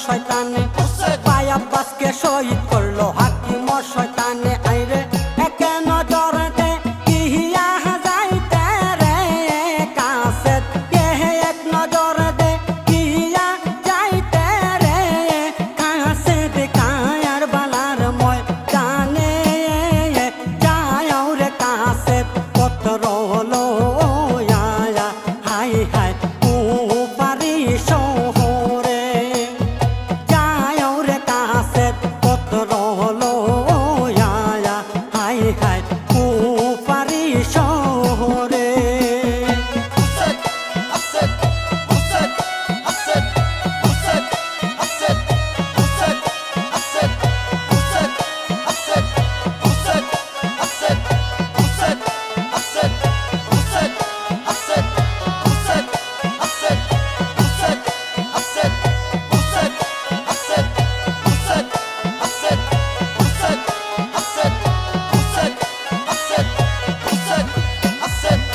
শয়তানে ভাই আব্বাসকে শহীদ করলো হাকিম শয়তানে আইরে একে নজর দে কিয়া যাইতে রে কাসেত এক নজর দে কিয়া যাইতে রে কাসেত কায়ার বালার ময় জানে যাও রে কাসেত পত্র হলো আয়া হাই হাই পারি শহরে যাও রে কাসেত পত্র হলো আয়া হাই হাই পারি শহরে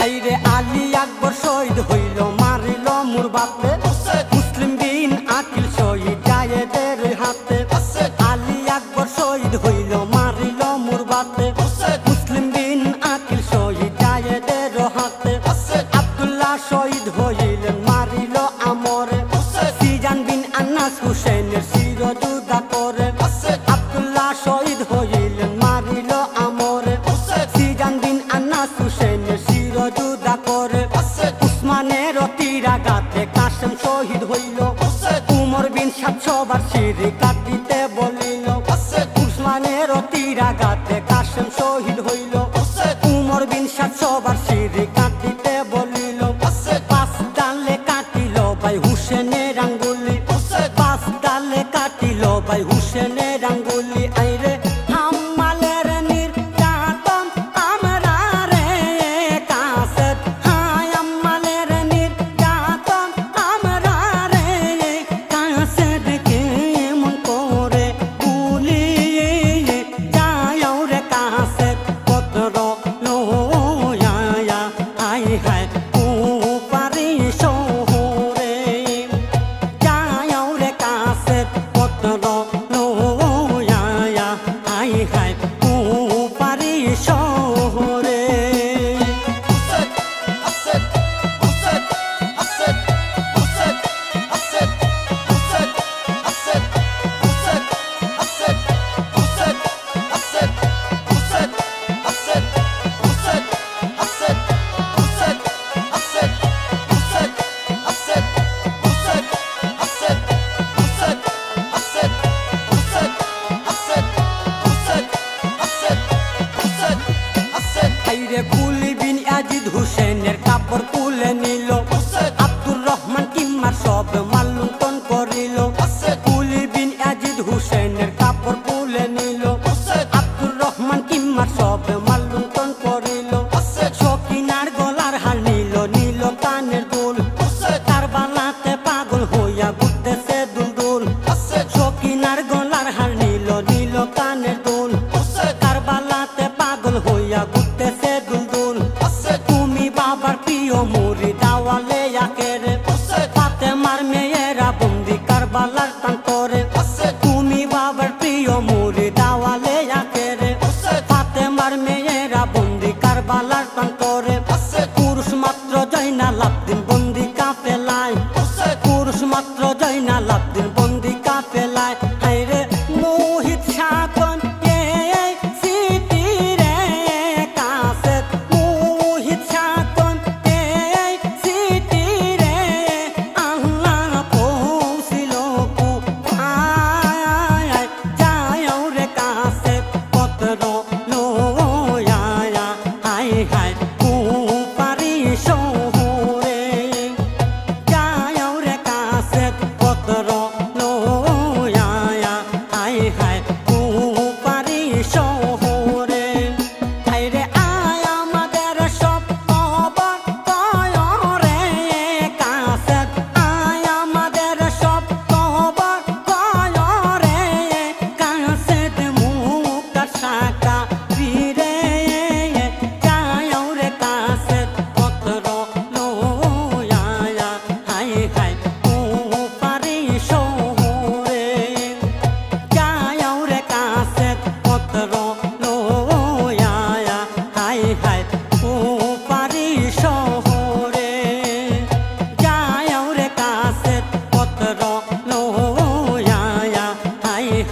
আইরে আলী আকবর শহীদ হইল মারিল মোর বাপে মুসলিম বিন আকিল শহীদ জায়েদের হাতে আলী আকবর শহীদ হইল মারিল মোর বাপে মুসলিম বিন আকিল শহীদ জায়েদের হাতে আব্দুল্লাহ শহীদ হইলেন মারিল আমরে সিজান বিন আন্নাস হুসেনের শিরজুদা করে আব্দুল্লাহ শহীদ হইলেন মারিল আমরে সিজান বিন আন্নাস হুসেনের শিরজুদা করে উসমানের তীরাঘাতে কাসেম শহীদ হইল উমর বিন সাতশোবার শিরি কাটিতে বলিল উসমানের তীরাঘাতে কাসেম শহীদ হইল উমর বিন সাতশোবার শিরি কাটিতে বলিল পাঁচ ডালে কাটিল ভাই হুসেনের আঙ্গুলি পাঁচ ডালে কাটিল ভাই হুসেনের আঙ্গুলি আইরে হাম্মালের নির্যাতন আমরা রে কাসেত হায় হাম্মালের নির্যাতন আমরা রে কাসেত কেমন করে গুলি যাও রে কাসেত পত্র লো আয়া হাই হাই পারি শহরে যাও রে কাসেত পত্র লো আয়া হাই হাই পারি শহরে আইরে কুলি বিন আজিদ হুসেনের কাপড় তুলে নিল আব্দুর রহমান কিম্মার সব মাল্লুন্তন করিল কুলি বিন আজিদ হুসেনের কাপড় তুলে নিল আব্দুর রহমান কিম্মার সব মাল্লুন্তন করিল সকিনার গলার হার নিল নিল কানের দুল কারবালাতে পাগল হইয়া ঘুরতেছে দুলদুল সকিনার গলার হার নিল নিল কানের দুল কারবালাতে পাগল হইয়া ঘুরতেছে দুলদুল তুমি বাবার প্রিয় মুরি দাওয়ালে আকেরে ফাতেমার মেয়েরা বন্দি কারবালার প্রান্তরে তুমি বাবার প্রিয় মুরি দাওয়ালে আকেরে ফাতেমার মেয়েরা বন্দি কারবালার প্রান্তরে পুরুষ মাত্র জয়নাল আব্দিন বন্দি কাফেলায় পুরুষ মাত্র জয়নাল আব্দিন বন্দি কাফেলায় হায়রে মোহিত শাকন সিটি রে কাসেত মোহিত শাকন সিটি রে আল্লাহ পৌঁছিল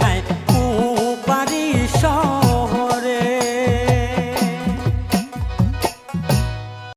হায়